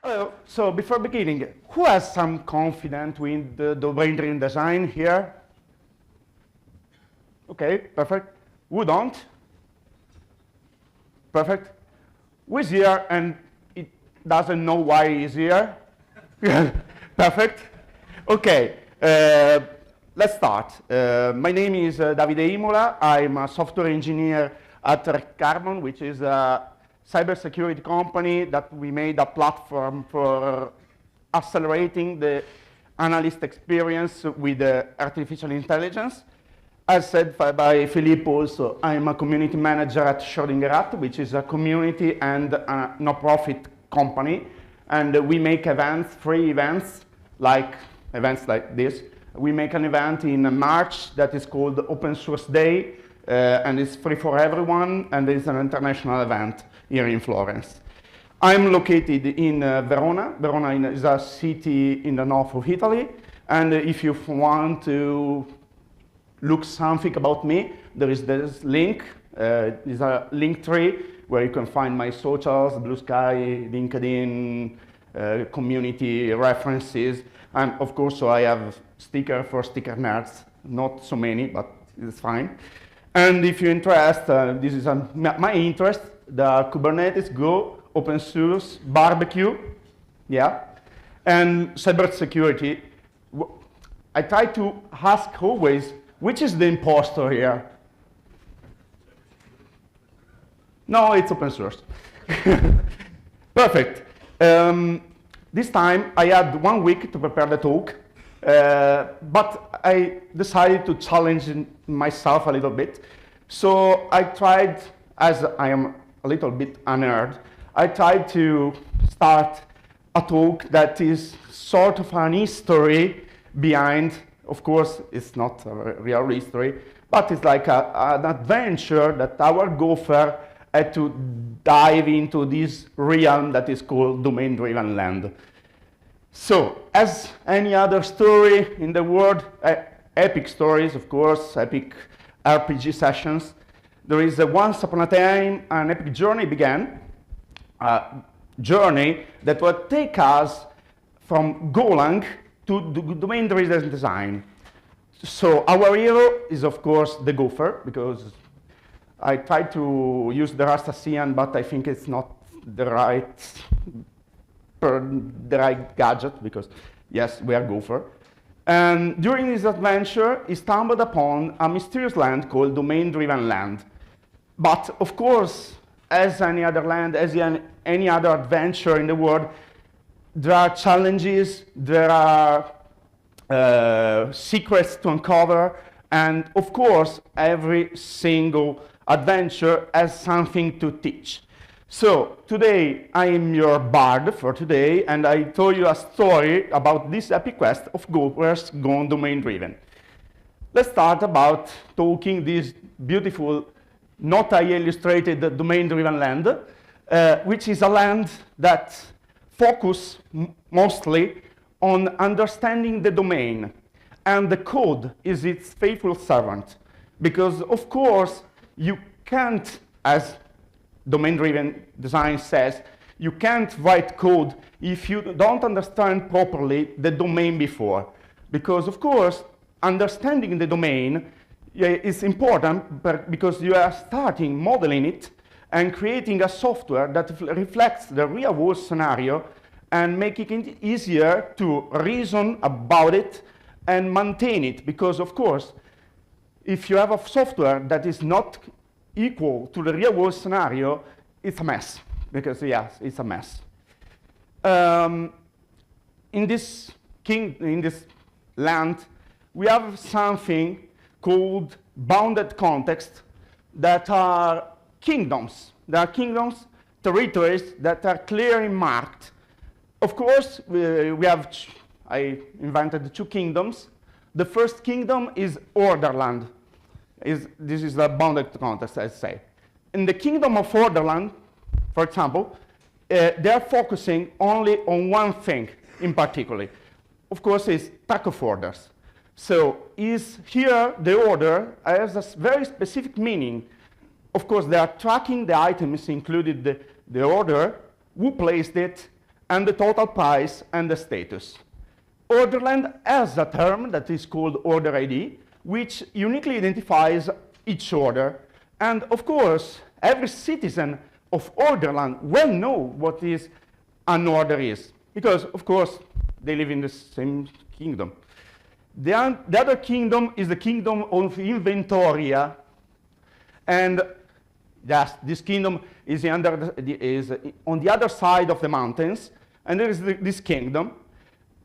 So before beginning, who has some confidence with the domain-driven design here? Okay, perfect. Who don't? Perfect. Who is here and it doesn't know why he's here? Perfect. Okay, let's start. My name is Davide Imola. I'm a software engineer at Carbon, which is a cybersecurity company that we made a platform for accelerating the analyst experience with artificial intelligence. As said by Philippe also, I'm a community manager at Schrödinger, which is a community and a no-profit company. And we make events, free events like this. We make an event in March that is called Open Source Day, and it's free for everyone, and it's an international event here in Florence. I'm located in Verona. Verona is a city in the north of Italy, and if you want to look something about me, there is this link. There's a link tree where you can find my socials, Blue Sky, LinkedIn, community references, and of course, so I have sticker for sticker nerds. Not so many, but it's fine. And if you're interested, this is my interest, the Kubernetes, Go, open source, barbecue, yeah, and cybersecurity. I try to ask always, which is the imposter here? No, it's open source. Perfect. This time I had 1 week to prepare the talk, but I decided to challenge myself a little bit. So I tried, as I am a little bit a nerd, I tried to start a talk that is sort of an history behind. Of course, it's not a real history, but it's like an adventure that our Gopher had to dive into this realm that is called domain-driven land. So, as any other story in the world, epic stories, of course, epic RPG sessions, there is once upon a time an epic journey began, a journey that would take us from Golang to domain-driven design. So our hero is, of course, the Gopher, because I tried to use the Rastassian, but I think it's not the right gadget, because yes, we are Gopher. And during his adventure, he stumbled upon a mysterious land called domain-driven land. But of course, as any other land, as any other adventure in the world, there are challenges, there are secrets to uncover, and of course, every single adventure has something to teach. So today, I am your bard for today, and I told you a story about this epic quest of Gophers gone domain-driven. Let's start about talking this beautiful, not illustrated domain-driven land, which is a land that focus mostly on understanding the domain, and the code is its faithful servant. Because, of course, you can't, as domain-driven design says, you can't write code if you don't understand properly the domain before. Because, of course, understanding the domain is important because you are starting modeling it and creating a software that reflects the real-world scenario and making it easier to reason about it and maintain it. Because, of course, if you have a software that is not equal to the real-world scenario, it's a mess. Because, yes, it's a mess. In this land, we have something called bounded context that are kingdoms. There are kingdoms, territories that are clearly marked. Of course, I invented 2 kingdoms. The first kingdom is Orderland. This is the bounded context, I say. In the kingdom of Orderland, for example, they are focusing only on one thing in particular. Of course, it's track of orders. So here the order has a very specific meaning. Of course, they are tracking the items included the order, who placed it, and the total price and the status. Orderland has a term that is called order ID, which uniquely identifies each order. And of course, every citizen of Orderland will know what is an order is, because of course they live in the same kingdom. The other kingdom is the kingdom of Inventoria, and yes, this kingdom is on the other side of the mountains, and there is this kingdom,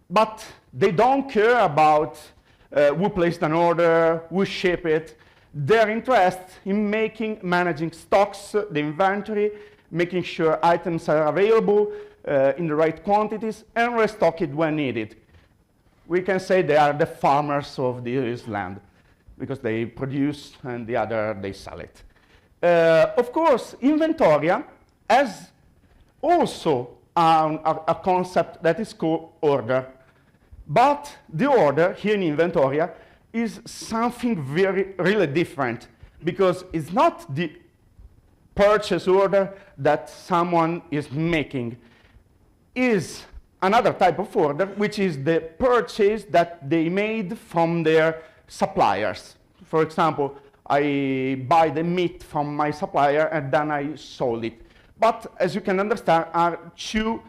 but they don't care about who placed an order, who shipped it. Their interest in managing stocks, the inventory, making sure items are available in the right quantities, and restock it when needed. We can say they are the farmers of this land, because they produce and the other, they sell it. Of course, Inventoria has also a concept that is called order. But the order here in Inventoria is something really different, because it's not the purchase order that someone is making. Is another type of order, which is the purchase that they made from their suppliers. For example, I buy the meat from my supplier and then I sold it. But as you can understand, are two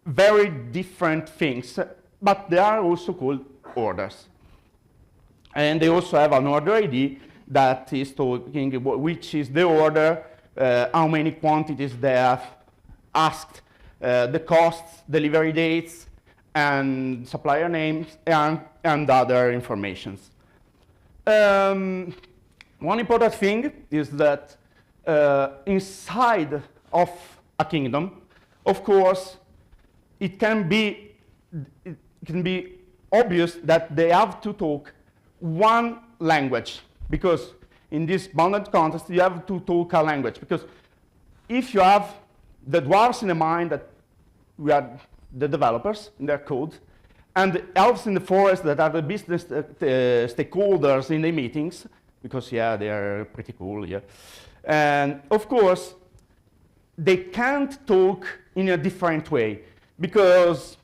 very different things, but they are also called orders. And they also have an order ID that is talking about which is the order, how many quantities they have asked, the costs, delivery dates, and supplier names, and other informations. One important thing is that inside of a kingdom, of course, it can be obvious that they have to talk one language, because in this bounded context, you have to talk a language. Because if you have the dwarves in the mind that we are the developers in their code, and the elves in the forest that are the business stakeholders in the meetings, because yeah, they are pretty cool, yeah. And of course, they can't talk in a different way, because,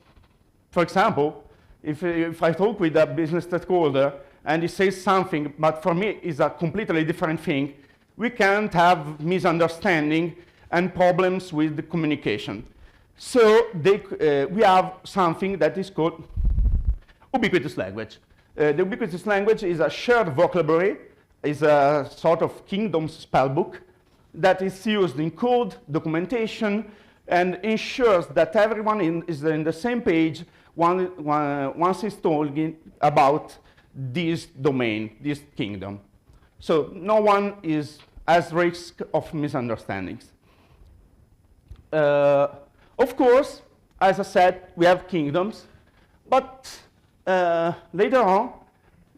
for example, if I talk with a business stakeholder and he says something, but for me is a completely different thing, we can't have misunderstanding and problems with the communication. So we have something that is called ubiquitous language. The ubiquitous language is a shared vocabulary, is a sort of kingdom's spellbook that is used in code, documentation, and ensures that everyone is in the same page once it's talking about this domain, this kingdom. So no one is at risk of misunderstandings. Of course, as I said, we have kingdoms, but later on,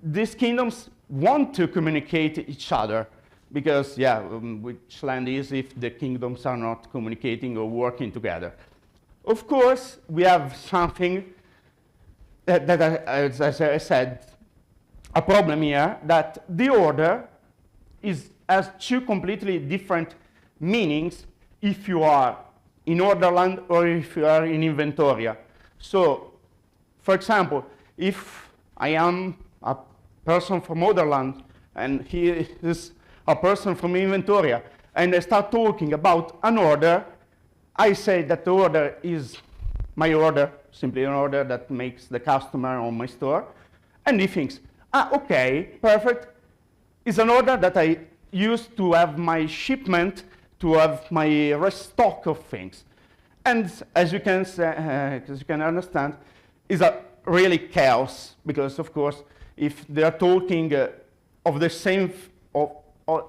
these kingdoms want to communicate each other, because, yeah, which land is if the kingdoms are not communicating or working together? Of course, we have something that as I said, a problem here, that the order has two completely different meanings if you are in Orderland or if you are in Inventoria. So, for example, if I am a person from Orderland and he is a person from Inventoria, and I start talking about an order, I say that the order is my order, simply an order that makes the customer on my store, and he thinks, okay, perfect. It's an order that I use to have my shipment, to have my restock of things. And as you can understand, it's a really chaos, because of course, if they are talking of the same,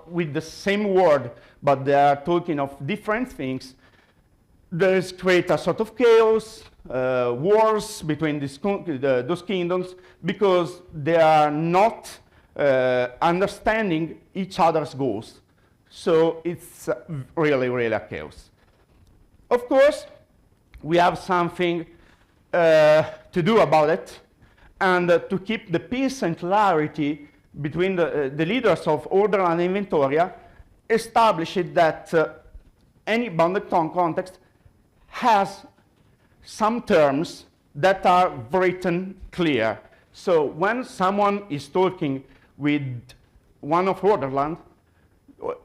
with the same word, but they are talking of different things, there is create a sort of chaos, wars between those kingdoms, because they are not understanding each other's goals. So it's really, really a chaos. Of course, we have something to do about it, and to keep the peace and clarity between the leaders of Order and Inventoria, establish it that any bounded context has some terms that are written clear. So when someone is talking with one of Orderland,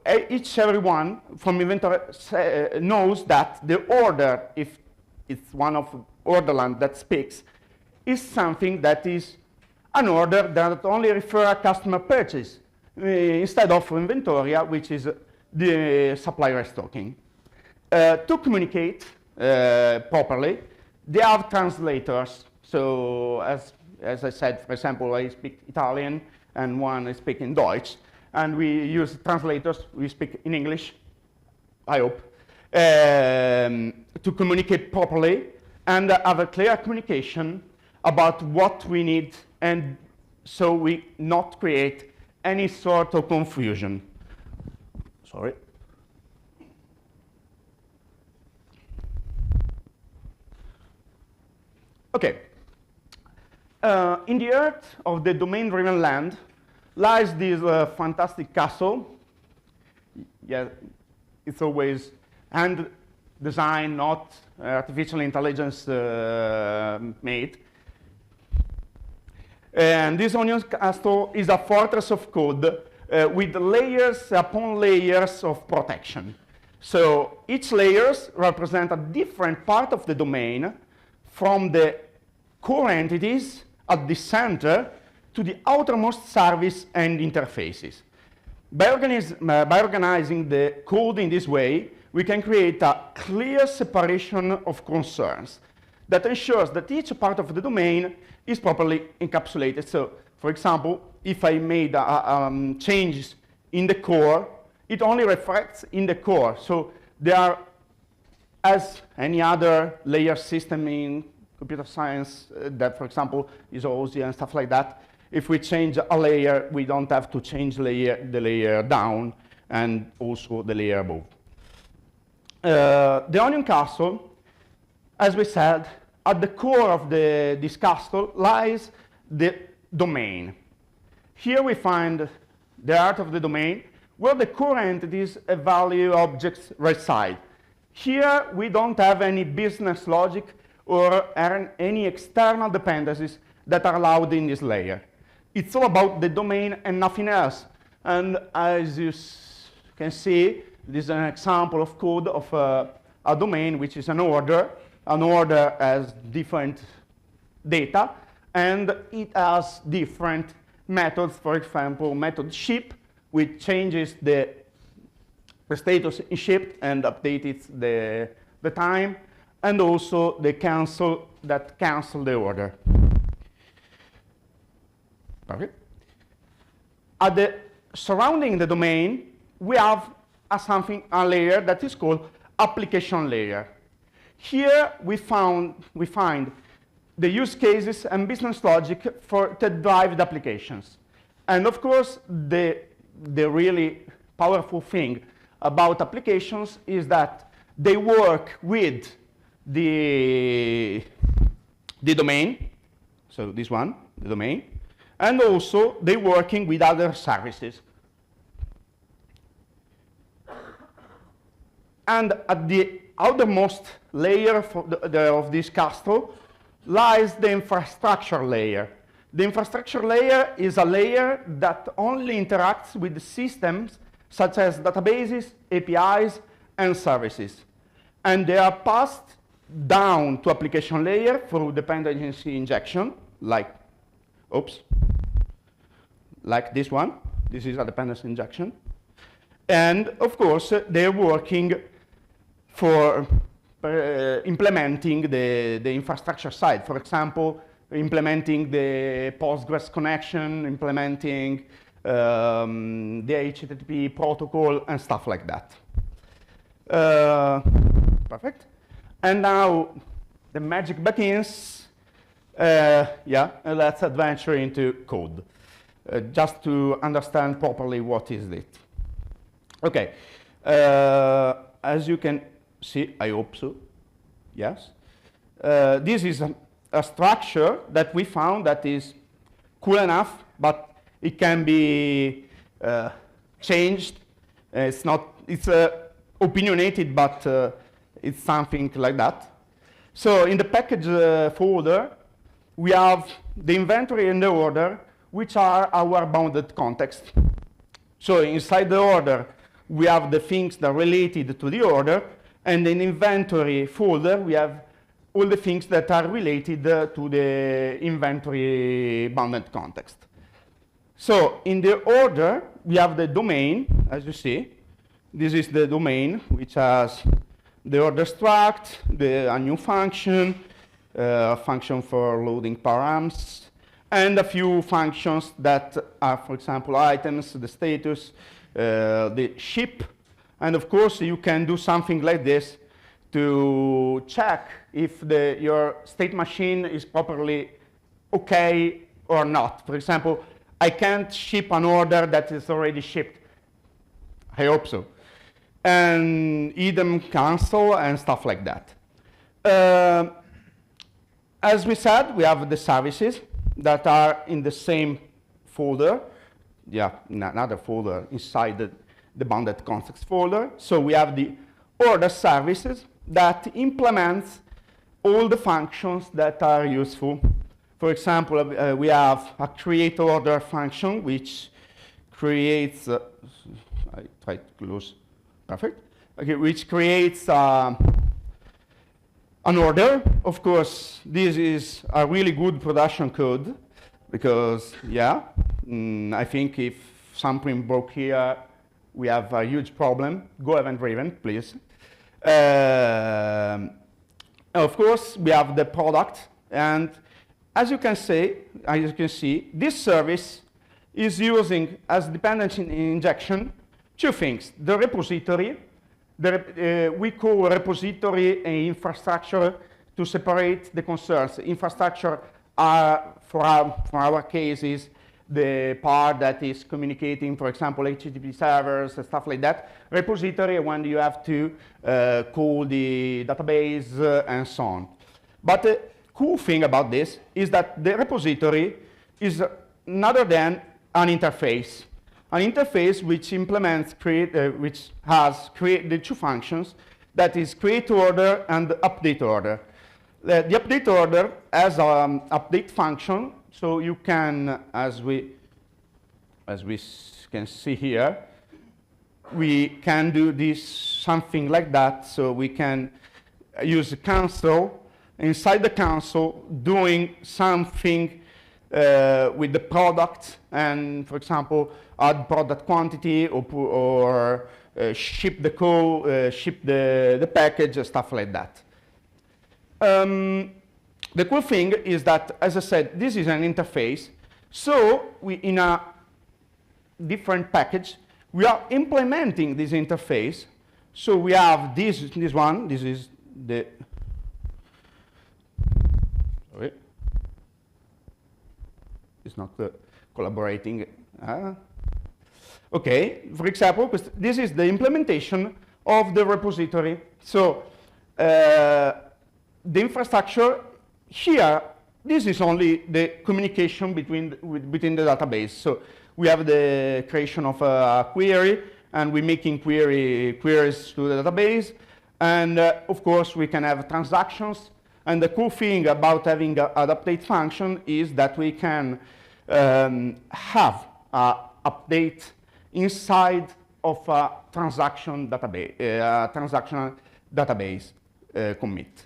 everyone from inventory knows that the order, if it's one of Orderland that speaks, is something that is an order that only refers a customer purchase instead of inventory, which is the supplier is talking. To communicate properly, they have translators. So as I said, for example, I speak Italian and one is speaking Deutsch, and we use translators. We speak in English, I hope, to communicate properly and have a clear communication about what we need, and so we not create any sort of confusion. Sorry. Okay. In the heart of the domain-driven land lies this fantastic castle. Yeah, it's always hand designed, not artificial intelligence made. And this onion castle is a fortress of code with layers upon layers of protection. So each layers represent a different part of the domain, from the core entities at the center to the outermost service and interfaces. By organizing the code in this way, we can create a clear separation of concerns that ensures that each part of the domain is properly encapsulated. So, for example, if I made changes in the core, it only reflects in the core. So there are, as any other layer system in computer science that, for example, is OSI and stuff like that, if we change a layer, we don't have to change the layer down and also the layer above. The onion castle, as we said, at the core of this castle lies the domain. Here we find the heart of the domain, where the core entities value objects reside. Here we don't have any business logic or any external dependencies that are allowed in this layer. It's all about the domain and nothing else. And as you can see, this is an example of code of a domain, which is an order. An order has different data, and it has different methods. For example, method ship, which changes the status in shipped and updates the time, and also the cancel that cancel the order. Okay. At the surrounding the domain, we have a layer that is called application layer. Here we find the use cases and business logic for the derived applications. And of course, the really powerful thing about applications is that they work with the domain, so this one, the domain, and also they're working with other services. And at the outermost layer of this castle lies the infrastructure layer. The infrastructure layer is a layer that only interacts with the systems such as databases, APIs, and services. And they are passed down to application layer through dependency injection, like this one. This is a dependency injection. And of course, they're working for implementing the infrastructure side. For example, implementing the Postgres connection, implementing the HTTP protocol, and stuff like that. Perfect. And now the magic begins. Let's adventure into code, just to understand properly what is it. Okay. As you can see, I hope so. Yes. This is a structure that we found that is cool enough, but it can be changed. It's opinionated, but it's something like that. So in the package folder, we have the inventory and the order, which are our bounded context. So inside the order, we have the things that are related to the order, and in inventory folder, we have all the things that are related to the inventory bounded context. So in the order, we have the domain, as you see. This is the domain, which has the order struct, a new function, a function for loading params, and a few functions that are, for example, items, the status, the ship. And of course, you can do something like this to check if your state machine is properly okay or not. For example, I can't ship an order that is already shipped. I hope so. And idem cancel and stuff like that. As we said, we have the services that are in the same folder. Yeah, in another folder inside the bounded context folder. So we have the order services that implements all the functions that are useful. For example, we have a create order function which creates, I try to close, perfect. Okay, which creates an order. Of course, this is a really good production code because, yeah, I think if something broke here, we have a huge problem. Go event driven, please. Of course, we have the product, and as you can see, this service is using as dependency injection two things: the repository. We call repository and infrastructure to separate the concerns. Infrastructure are, for our cases, the part that is communicating, for example, HTTP servers and stuff like that. Repository when you have to call the database and so on. But the cool thing about this is that the repository is none other than an interface. An interface which implements, which has the two functions, that is create order and update order. The update order has an update function, so you can, as we can see here, we can do this something like that. So we can use a console, inside the console, doing something with the product, and for example, add product quantity or ship the code, ship the package, stuff like that. The cool thing is that, as I said, this is an interface. So in a different package, we are implementing this interface. So we have this one. This is the. Sorry. It's not collaborating. Okay, for example, this is the implementation of the repository. So the infrastructure here, this is only the communication between the database. So we have the creation of a query, and we're making queries to the database. And of course, we can have transactions. And the cool thing about having an update function is that we can have an update inside of a transactional database commit.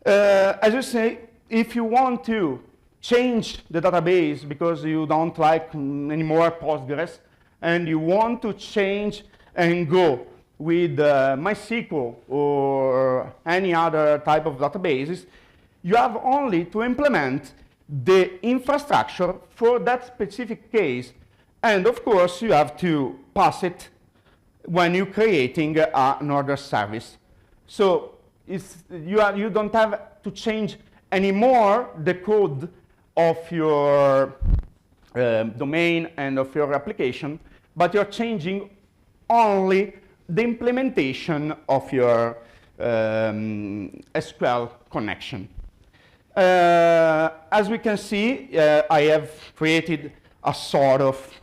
As you say, if you want to change the database because you don't like anymore Postgres, and you want to change and go with MySQL or any other type of databases, you have only to implement the infrastructure for that specific case. And of course, you have to pass it when you're creating an order service. So you don't have to change anymore the code of your domain and of your application, but you're changing only the implementation of your SQL connection. As we can see, I have created a sort of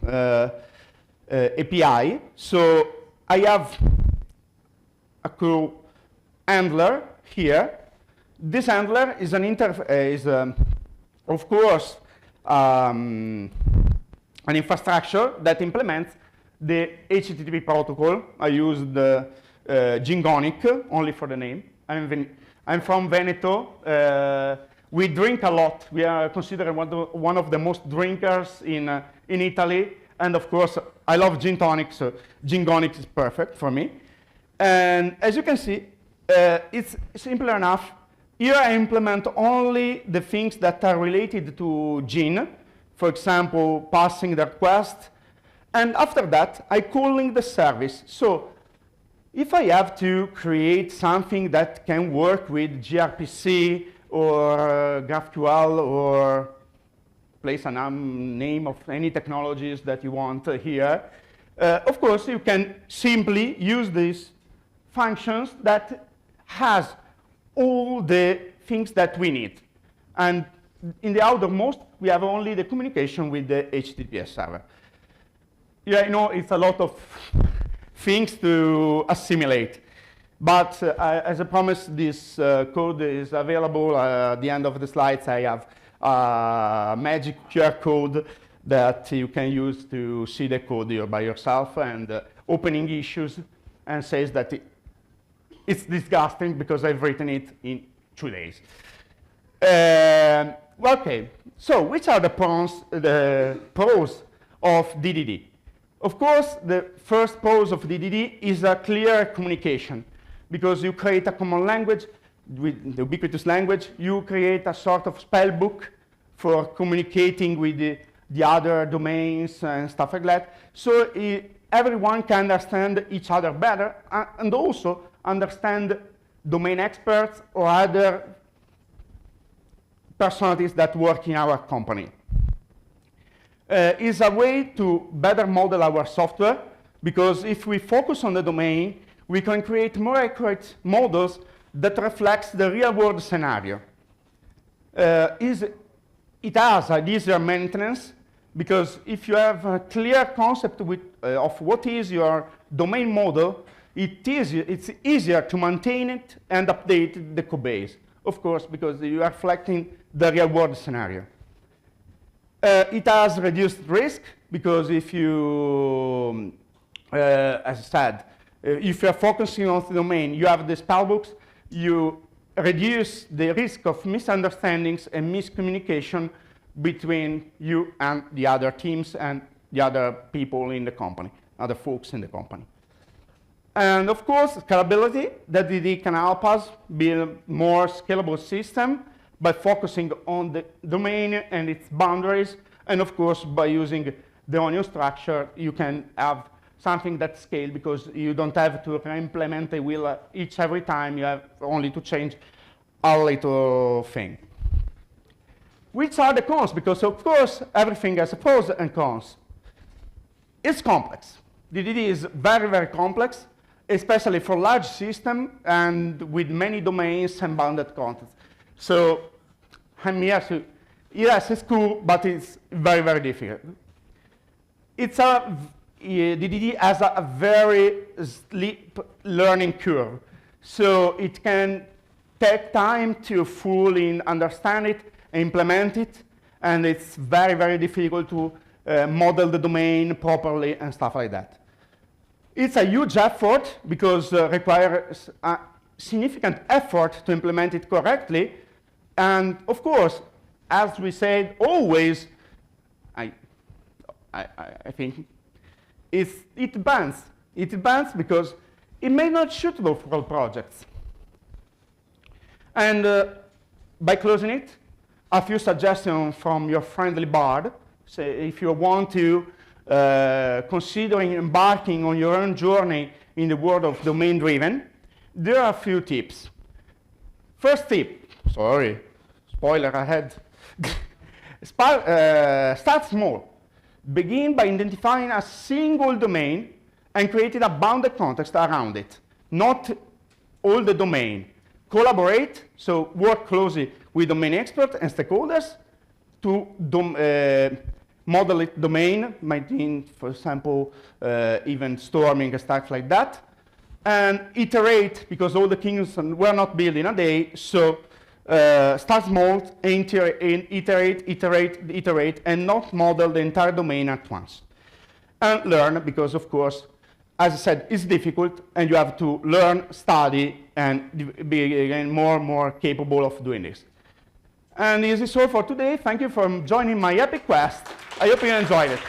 API. So I have a cool handler here This handler is of course, an infrastructure that implements the HTTP protocol. I used Gingonic only for the name. I'm from Veneto. We drink a lot. We are considered one of the most drinkers in Italy. And of course, I love gin tonic, so Gingonic is perfect for me. And as you can see, it's simple enough. Here I implement only the things that are related to gin. For example, passing the request. And after that, I calling the service. So if I have to create something that can work with gRPC or GraphQL or place a name of any technologies that you want here, of course, you can simply use these functions that has all the things that we need. And in the outermost, we have only the communication with the HTTPS server. Yeah, I know it's a lot of things to assimilate. But as I promised, this code is available. At the end of the slides, I have a magic QR code that you can use to see the code here by yourself and opening issues, and says that it's disgusting because I've written it in 2 days. Okay, so which are the pros of DDD? Of course, the first pros of DDD is a clear communication, because you create a common language with the ubiquitous language. You create a sort of spell book for communicating with the other domains and stuff like that. So everyone can understand each other better, and also understand domain experts or other personalities that work in our company. Is a way to better model our software, because if we focus on the domain, we can create more accurate models that reflects the real-world scenario. It has an easier maintenance, because if you have a clear concept of what is your domain model, it's easier to maintain it and update the codebase, of course, because you are reflecting the real-world scenario. It has reduced risk, because if you, as I said, if you are focusing on the domain, you have the spellbooks, you reduce the risk of misunderstandings and miscommunication between you and the other teams and the other people in the company, other folks in the company. And of course, scalability, that DDD can help us build more scalable system by focusing on the domain and its boundaries. And of course, by using the onion structure, you can have something that scales, because you don't have to implement the wheel every time. You have only to change a little thing. Which are the cons? Because of course, everything has pros and cons. It's complex. DDD is very, very complex, especially for large systems and with many domains and bounded contents. So I'm here to, yes, it's cool, but it's very, very difficult. DDD has a very steep learning curve. So it can take time to fully understand it, implement it, and it's very, very difficult to model the domain properly and stuff like that. It's a huge effort, because it requires a significant effort to implement it correctly. And of course, as we said, always, I think, it depends. It depends, because it may not suitable for all projects. And by closing it, a few suggestions from your friendly bard. So if you want to considering embarking on your own journey in the world of domain-driven, there are a few tips. First tip, sorry, spoiler ahead. Start small. Begin by identifying a single domain and creating a bounded context around it, not all the domain. Collaborate, so work closely with domain experts and stakeholders to model it domain, might mean, for example, even storming and stuff like that. And iterate, because all the things were not built in a day, so start small, iterate, and not model the entire domain at once. And learn, because of course, as I said, it's difficult, and you have to learn, study, and be again more and more capable of doing this. And this is all for today. Thank you for joining my epic quest. I hope you enjoyed it.